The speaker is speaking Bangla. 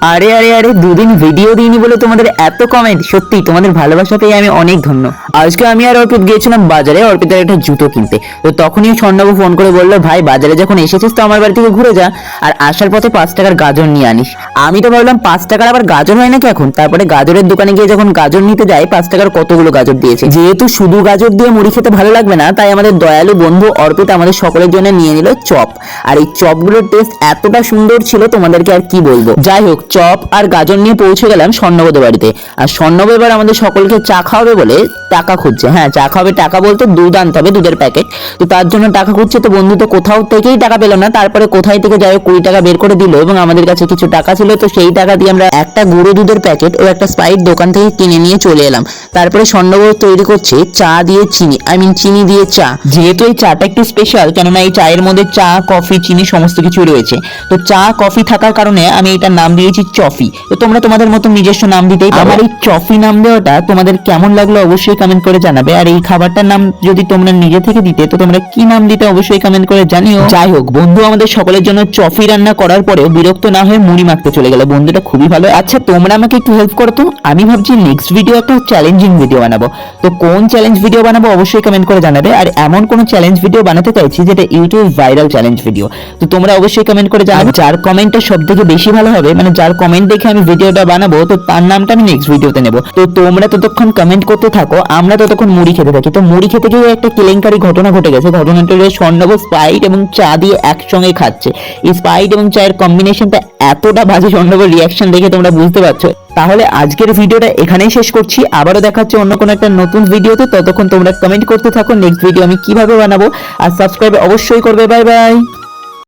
আরে আরে আরে, দুদিন ভিডিও দিইনি বলে তোমাদের এত কমেন্ট, সত্যি তোমাদের ভালোবাসা পেয়ে আমি অনেক ধন্য। আজকে আমি আর অর্পিত গিয়েছিলাম বাজারে অর্পিতের একটা জুতো কিনতে। তো তখনই স্বর্ণবাবু ফোন করে বললো, ভাই বাজারে যখন এসেছিস তো আমার বাড়ি থেকে ঘুরে যা, আর আসার পথে 5 টাকার গাজর নিয়ে আনিস। আমি তো ভাবলাম 5 টাকার আবার গাজর হয় নাকি এখন। তারপরে গাজরের দোকানে গিয়ে যখন গাজর নিতে যাই, 5 টাকার কতগুলো গাজর দিয়েছে। যেহেতু শুধু গাজর দিয়ে মুড়ি খেতে ভালো লাগবে না, তাই আমাদের দয়ালু বন্ধু অর্পিত আমাদের সকলের জন্য নিয়ে নিল চপ। আর এই চপগুলোর টেস্ট এতটা সুন্দর ছিল তোমাদেরকে আর কি বলবো। যাই হোক, চপ আর গাজর নিয়ে পৌঁছে গেলাম স্বর্ণবদের বাড়িতে। আর স্বর্ণব এবার আমাদের সকলকে চা খাওয়াবে বলে টাকা খুঁজছে। হ্যাঁ, চা খাওয়াবে, টাকা বলতে দুধ আনতে হবে, দুধের প্যাকেট। তো তার জন্য টাকা খুঁজছে। তো বন্ধু তো কোথাও থেকেই টাকা পেলো না, তারপরে কোথায় থেকে যাই হোক 20 টাকা বের করে দিল এবং আমাদের কাছে কিছু টাকা ছিল। তো সেই টাকা দিয়ে আমরা একটা গুঁড়ো দুধের প্যাকেট ও একটা স্প্রাইট দোকান থেকে কিনে নিয়ে চলে এলাম। তারপরে স্বর্ণব তৈরি করছে চা দিয়ে চিনি, চিনি দিয়ে চা। যেহেতু এই চাটা একটু স্পেশাল, কেননা এই চায়ের মধ্যে চা, কফি, চিনি সমস্ত কিছু রয়েছে। তো চা কফি থাকার কারণে আমি এটার নাম দিয়েছি চফি। তো তোমরা তোমাদের মতো নিজস্ব নাম দিতেই পারো। আমার এই চফি নাম দেওয়াটা তোমাদের কেমন লাগলো অবশ্যই কমেন্ট করে জানাবে। আর এই খাবারটার নাম যদি তোমরা নিজে থেকে দিতে, তো তোমরা কি নাম দিতে অবশ্যই কমেন্ট করে জানিও। যাই হোক, বন্ধু আমাদের সকলের জন্য চফি রান্না করার পরেও বিরক্ত না হয়ে মুড়ি মাখতে চলে গেল। বন্ধুটা খুবই ভালো। আচ্ছা, তোমরা আমাকে একটু হেল্প করো তো। আমি ভাবছি নেক্সট ভিডিও একটা চ্যালেঞ্জিং ভিডিও বানাবো। তো কোন চ্যালেঞ্জ ভিডিও বানাবো অবশ্যই কমেন্ট করে জানাবে। আর এমন কোন চ্যালেঞ্জ ভিডিও বানাতে চাইছি যেটা ইউটিউব ভাইরাল চ্যালেঞ্জ ভিডিও, তো তোমরা অবশ্যই কমেন্ট করে জানাবে। যার কমেন্টটা সবথেকে বেশি ভালো হবে, মানে যার কমেন্ট দেখে আমি ভিডিওটা বানাবো, তো তার নামটা আমি নেক্সট ভিডিওতে নেব। তো তোমরা ততক্ষণ কমেন্ট করতে থাকো, আমরা ততক্ষণ মুড়ি খেতে থাকি। তো মুড়ি খেতে গিয়ে একটা কেলেঙ্কারি ঘটনা ঘটে গেছে। ঘটনাটা হলো স্বর্ণব স্প্রাইট এবং চা দিয়ে একসঙ্গে খাচ্ছে। এই স্প্রাইট এবং চায়ের কম্বিনেশনটা এতটা বাজে, স্বর্ণবের রিয়াকশন দেখে তোমরা বুঝতে পারছো। তাহলে আজকের ভিডিওটা এখানেই শেষ করছি। আবারও দেখা হচ্ছে অন্য কোনো একটা নতুন ভিডিওতে। ততক্ষণ তোমরা কমেন্ট করতে থাকো নেক্সট ভিডিও আমি কিভাবে বানাবো, আর সাবস্ক্রাইব অবশ্যই করবে। Bye bye.